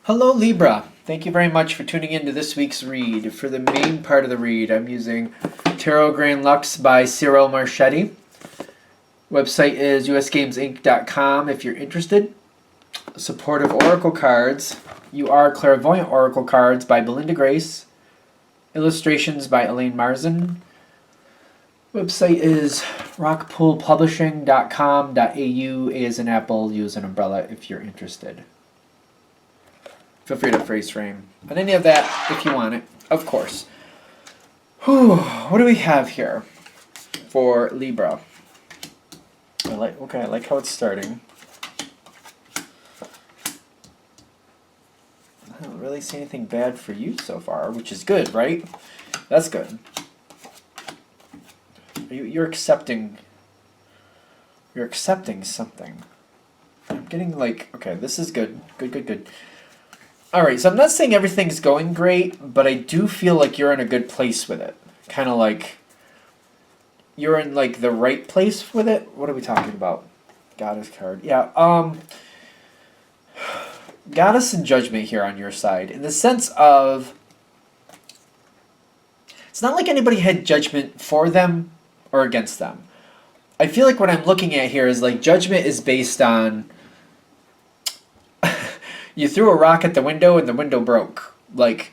Hello Libra. Thank you very much for tuning in to this week's read. For the main part of the read, I'm using Tarot Grand Lux by Cyril Marchetti. Website is usgamesinc.com if you're interested. Supportive Oracle cards. You Are Clairvoyant Oracle cards by Belinda Grace. Illustrations by Elaine Marzin. Website is rockpoolpublishing.com.au. A as in apple, U as an umbrella if you're interested. Feel free to freeze frame on any of that if you want it, of course. Whew, what do we have here for Libra? I like how it's starting. I don't really see anything bad for you so far, which is good, right? That's good. You're accepting something. I'm getting okay, this is good. Good. Alright, so I'm not saying everything's going great, but I do feel like you're in a good place with it. Kind of like you're in the right place with it. What are we talking about? Goddess card. Yeah, Goddess and Judgment here on your side. In the sense of it's not like anybody had judgment for them or against them. I feel like what I'm looking at here is judgment is based on you threw a rock at the window and the window broke. Like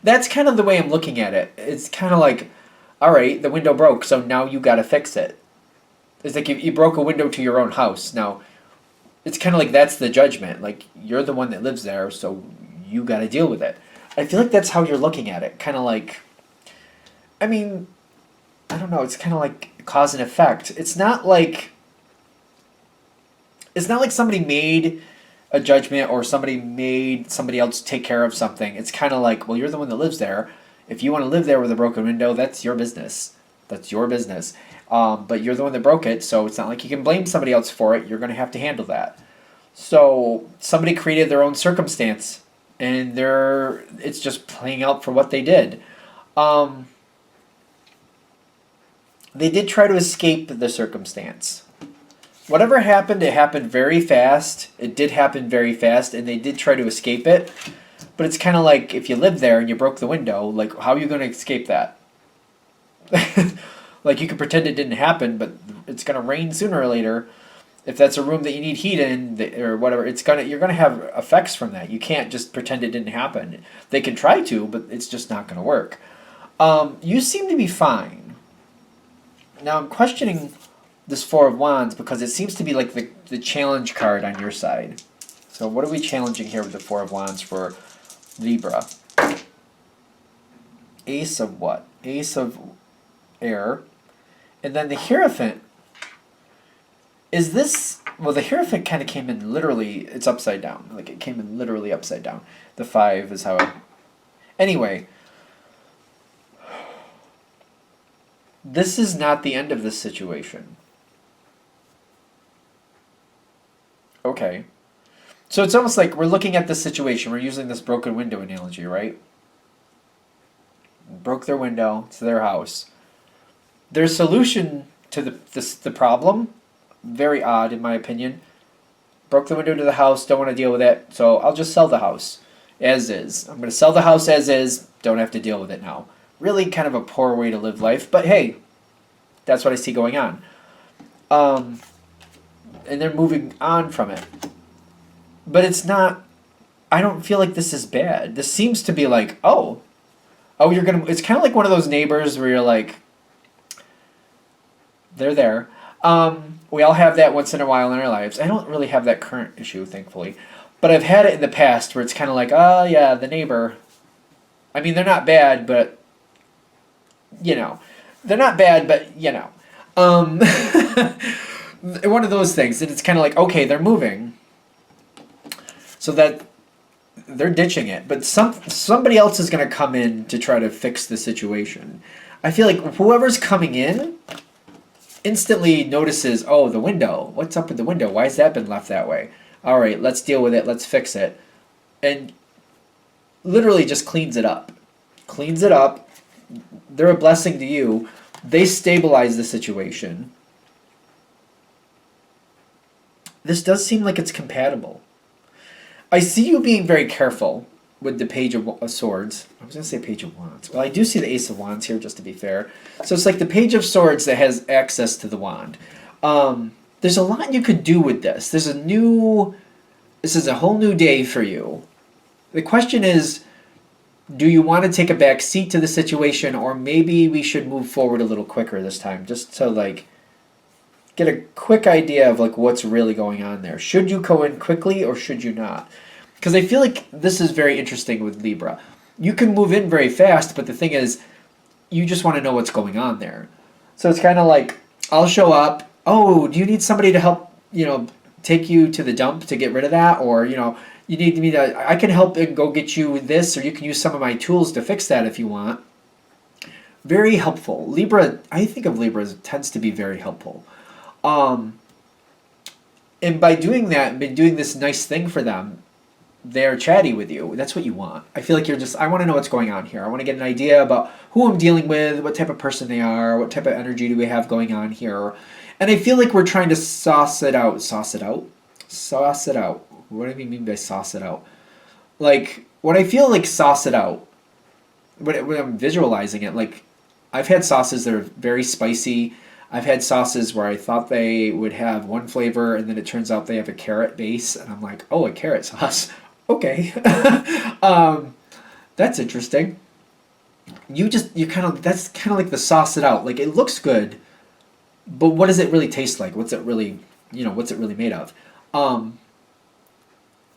that's kind of the way I'm looking at it. It's kind of like, all right, the window broke, so now you got to fix it. It's like you broke a window to your own house. Now, it's kind of like that's the judgment. Like you're the one that lives there, so you got to deal with it. I feel like that's how you're looking at it. Kind of like, I mean, I don't know. It's kind of like cause and effect. It's not like somebody made a judgment or somebody made somebody else take care of something. It's kind of like, well, you're the one that lives there. If you want to live there with a broken window, that's your business. That's your business. But you're the one that broke it, so it's not like you can blame somebody else for it. You're going to have to handle that. So somebody created their own circumstance, and it's just playing out for what they did. They did try to escape the circumstance. Whatever happened, it happened very fast. It did happen very fast, and they did try to escape it. But it's kind of like if you live there and you broke the window, how are you going to escape that? You can pretend it didn't happen, but it's going to rain sooner or later. If that's a room that you need heat in or whatever, you're going to have effects from that. You can't just pretend it didn't happen. They can try to, but it's just not going to work. You seem to be fine. Now I'm questioning this Four of Wands because it seems to be like the challenge card on your side. So what are we challenging here with the Four of Wands for Libra? Ace of what? Ace of Air. And then the Hierophant. Is this... Well, the Hierophant kind of came in literally... It's upside down. It came in literally upside down. The 5 is how it... Anyway. This is not the end of this situation. Okay. So it's almost like we're looking at this situation. We're using this broken window analogy, right? Broke their window to their house. Their solution to the problem, very odd in my opinion. Broke the window to the house, don't want to deal with it, so I'll just sell the house as is. I'm going to sell the house as is, don't have to deal with it now. Really kind of a poor way to live life, but hey, that's what I see going on. And they're moving on from it. But it's not, I don't feel like this is bad. This seems to be like, it's kind of like one of those neighbors where you're like, they're there. We all have that once in a while in our lives. I don't really have that current issue, thankfully. But I've had it in the past where it's kind of like, oh yeah, the neighbor. I mean, they're not bad, but, They're not bad, but, one of those things. And it's kind of like, okay, they're moving. So that they're ditching it. But somebody else is going to come in to try to fix the situation. I feel like whoever's coming in instantly notices, oh, the window. What's up with the window? Why has that been left that way? All right, let's deal with it. Let's fix it. And literally just cleans it up. Cleans it up. They're a blessing to you. They stabilize the situation. this does seem like it's compatible. I see you being very careful with the Page of Swords. I was going to say Page of Wands. Well, I do see the Ace of Wands here, just to be fair. So it's like the Page of Swords that has access to the wand. There's a lot you could do with this. This is a whole new day for you. The question is, do you want to take a back seat to the situation, or maybe we should move forward a little quicker this time, just to like get a quick idea of like what's really going on there. Should you go in quickly or should you not? Because I feel like this is very interesting with Libra. You can move in very fast, but the thing is, you just want to know what's going on there. So it's kind of like, I'll show up. Oh, do you need somebody to help, take you to the dump to get rid of that? Or, you need me I can help and go get you this, or you can use some of my tools to fix that if you want. Very helpful. Libra, I think of Libra as tends to be very helpful. And by doing that, by doing this nice thing for them, they're chatty with you. That's what you want. I feel like I want to know what's going on here. I want to get an idea about who I'm dealing with, what type of person they are, what type of energy do we have going on here. And I feel like we're trying to sauce it out. Sauce it out? Sauce it out. What do you mean by sauce it out? Like, when I feel like sauce it out, when I'm visualizing it, like, I've had sauces that are very spicy. I've had sauces where I thought they would have one flavor, and then it turns out they have a carrot base, and I'm like, oh, a carrot sauce. Okay. That's interesting. That's kind of like the sauce it out. Like, it looks good, but what does it really taste like? What's it really made of?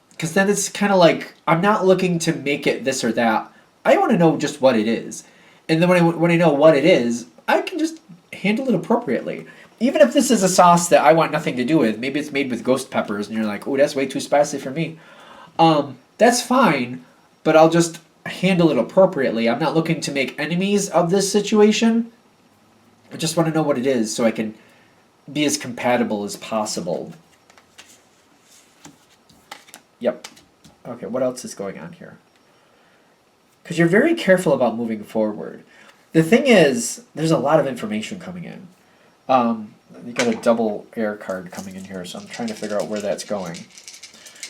Because then it's kind of like, I'm not looking to make it this or that. I want to know just what it is. And then when I know what it is, I can just handle it appropriately. Even if this is a sauce that I want nothing to do with, maybe it's made with ghost peppers, and you're like, oh, that's way too spicy for me. That's fine, but I'll just handle it appropriately. I'm not looking to make enemies of this situation. I just want to know what it is so I can be as compatible as possible. Yep. Okay, what else is going on here? Because you're very careful about moving forward. The thing is, there's a lot of information coming in. You got a double air card coming in here, so I'm trying to figure out where that's going.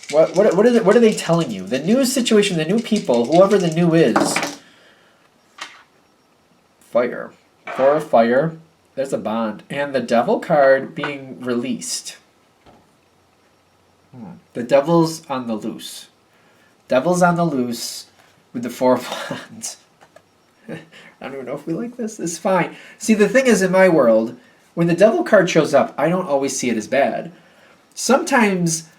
What are they telling you? The new situation, the new people, whoever the new is. Fire. For fire. There's a bond. And the devil card being released. The devil's on the loose. Devil's on the loose with the Four of Wands. I don't even know if we like this. It's fine. See, the thing is, in my world, when the devil card shows up, I don't always see it as bad. Sometimes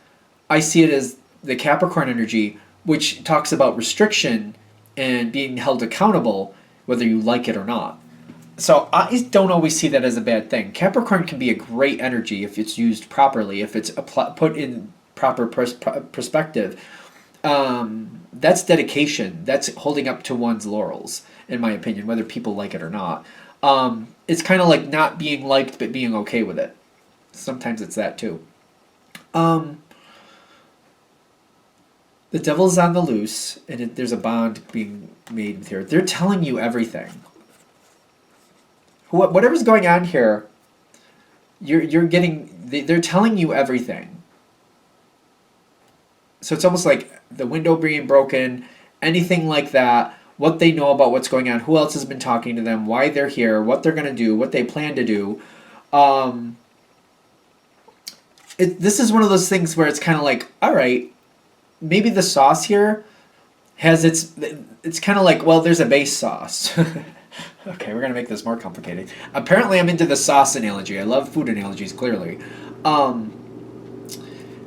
I see it as the Capricorn energy, which talks about restriction and being held accountable, whether you like it or not. So I don't always see that as a bad thing. Capricorn can be a great energy if it's used properly, if it's put in proper perspective. That's dedication. That's holding up to one's laurels, in my opinion, whether people like it or not. It's kind of like not being liked but being okay with it. Sometimes it's that too. The devil's on the loose, and there's a bond being made with here. They're telling you everything. Whatever's going on here, you're getting. They're telling you everything. So it's almost like the window being broken, anything like that, what they know about what's going on, who else has been talking to them, why they're here, what they're going to do, what they plan to do. This is one of those things where it's kind of like, all right, maybe the sauce here has it's kind of like, well, there's a base sauce. Okay, we're going to make this more complicated. Apparently I'm into the sauce analogy. I love food analogies, clearly.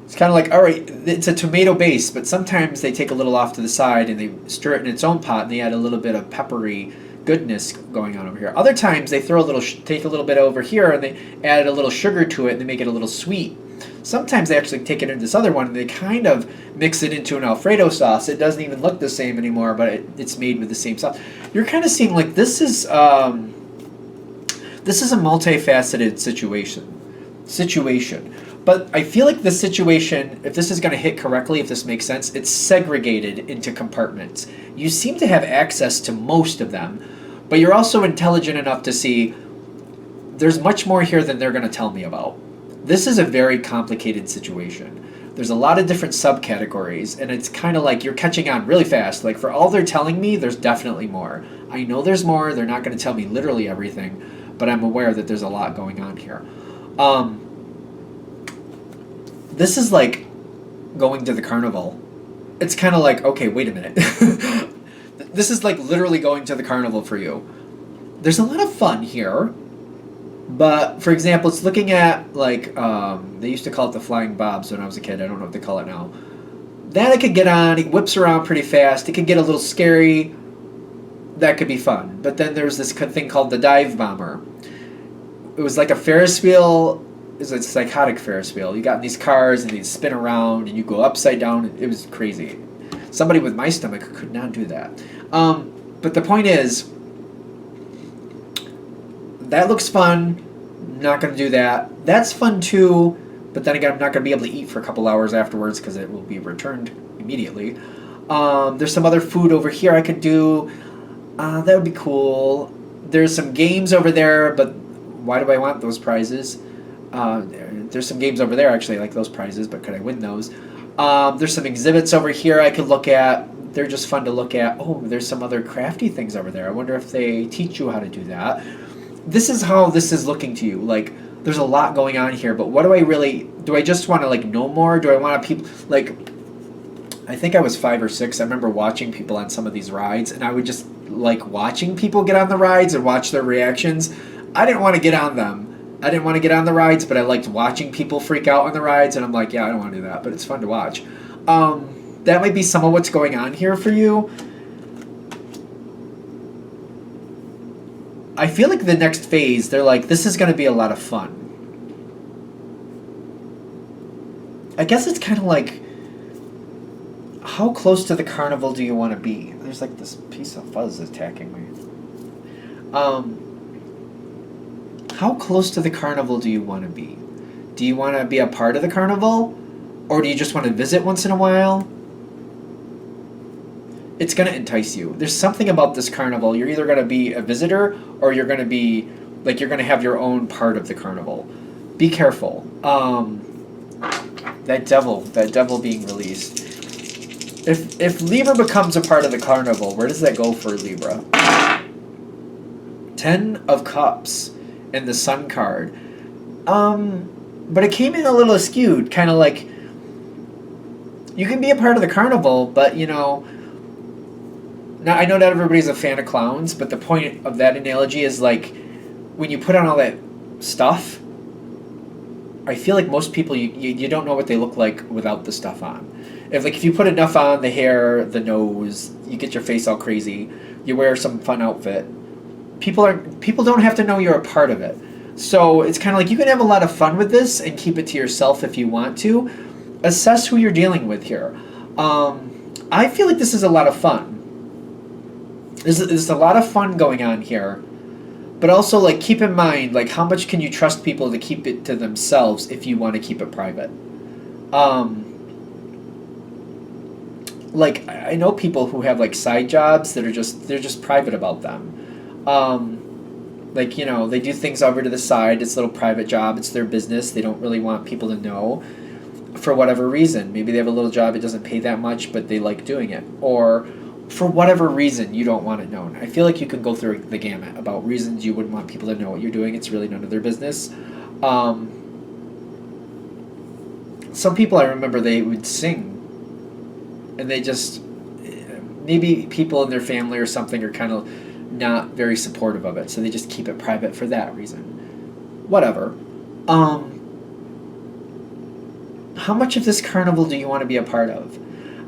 It's kind of like, all right, it's a tomato base, but sometimes they take a little off to the side and they stir it in its own pot and they add a little bit of peppery goodness going on over here. Other times they throw take a little bit over here and they add a little sugar to it and they make it a little sweet. Sometimes they actually take it into this other one and they kind of mix it into an Alfredo sauce. It doesn't even look the same anymore, but it's made with the same sauce. You're kind of seeing like this is a multifaceted situation. But I feel like this situation, if this is going to hit correctly, if this makes sense, it's segregated into compartments. You seem to have access to most of them, but you're also intelligent enough to see there's much more here than they're going to tell me about. This is a very complicated situation. There's a lot of different subcategories, and it's kind of like you're catching on really fast. Like, for all they're telling me, there's definitely more. I know there's more. They're not going to tell me literally everything, but I'm aware that there's a lot going on here. This is like going to the carnival. It's kind of like, okay, wait a minute. This is like literally going to the carnival for you. There's a lot of fun here. But, for example, it's looking at, like, they used to call it the Flying Bobs when I was a kid. I don't know what they call it now. That I could get on. It whips around pretty fast. It could get a little scary. That could be fun. But then there's this thing called the Dive Bomber. It was like a Ferris wheel. It was a psychotic Ferris wheel. You got in these cars, and they'd spin around, and you go upside down. It was crazy. Somebody with my stomach could not do that. But the point is, that looks fun. Not going to do that. That's fun too, but then again, I'm not going to be able to eat for a couple hours afterwards because it will be returned immediately. There's some other food over here I could do. That would be cool. There's some games over there, but why do I want those prizes? There's some games over there, actually, I like those prizes, but could I win those? There's some exhibits over here I could look at. They're just fun to look at. Oh, there's some other crafty things over there. I wonder if they teach you how to do that. This is how this is looking to you. Like, there's a lot going on here, but what do I really... Do I just want to, like, know more? Do I want to people... Like, I think I was 5 or 6. I remember watching people on some of these rides, and I would just like watching people get on the rides and watch their reactions. I didn't want to get on them. I didn't want to get on the rides, but I liked watching people freak out on the rides, and I'm like, yeah, I don't want to do that, but it's fun to watch. That might be some of what's going on here for you. I feel like the next phase, they're like, this is going to be a lot of fun. I guess it's kind of like, how close to the carnival do you want to be? There's like this piece of fuzz attacking me. How close to the carnival do you want to be? Do you want to be a part of the carnival? Or do you just want to visit once in a while? It's going to entice you. There's something about this carnival. You're either going to be a visitor or you're going to be, like, you're going to have your own part of the carnival. Be careful. That devil being released. If Libra becomes a part of the carnival, where does that go for Libra? 10 of Cups and the Sun card. But it came in a little skewed, kind of like, you can be a part of the carnival, but, you know, now, I know not everybody's a fan of clowns, but the point of that analogy is, like, when you put on all that stuff, I feel like most people, you don't know what they look like without the stuff on. If you put enough on, the hair, the nose, you get your face all crazy, you wear some fun outfit, people don't have to know you're a part of it. So it's kind of like you can have a lot of fun with this and keep it to yourself if you want to. Assess who you're dealing with here. I feel like this is a lot of fun. There's a lot of fun going on here, but also, like, keep in mind, like, how much can you trust people to keep it to themselves if you want to keep it private? Like, I know people who have, like, side jobs that are they're just private about them. Like, you know, they do things over to the side. It's a little private job. It's their business. They don't really want people to know for whatever reason. Maybe they have a little job. It doesn't pay that much, but they like doing it. Or for whatever reason, you don't want it known. I feel like you can go through the gamut about reasons you wouldn't want people to know what you're doing. It's really none of their business. Some people, I remember, they would sing. And they just, maybe people in their family or something are kind of not very supportive of it. So they just keep it private for that reason. Whatever. How much of this carnival do you want to be a part of?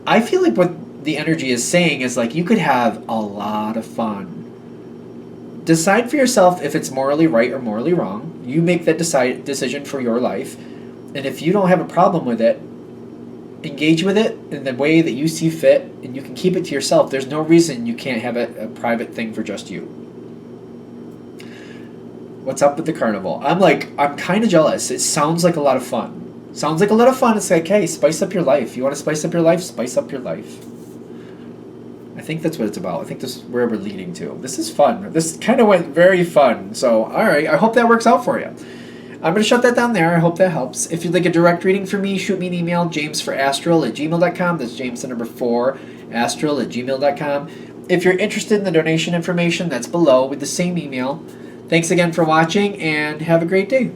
I feel like what the energy is saying is, like, you could have a lot of fun. Decide for yourself if it's morally right or morally wrong. You make that decision for your life. And if you don't have a problem with it, engage with it in the way that you see fit, and you can keep it to yourself. There's no reason you can't have a private thing for just you. What's up with the carnival? I'm kind of jealous. It sounds like a lot of fun. Sounds like a lot of fun. It's like, hey, spice up your life. You want to spice up your life? Spice up your life. I think that's what it's about. I think this is where we're leading to. This is fun. This kind of went very fun. So, all right. I hope that works out for you. I'm going to shut that down there. I hope that helps. If you'd like a direct reading from me, shoot me an email, jamesforastral@gmail.com. That's James, the number 4, astral@gmail.com. If you're interested in the donation information, that's below with the same email. Thanks again for watching, and have a great day.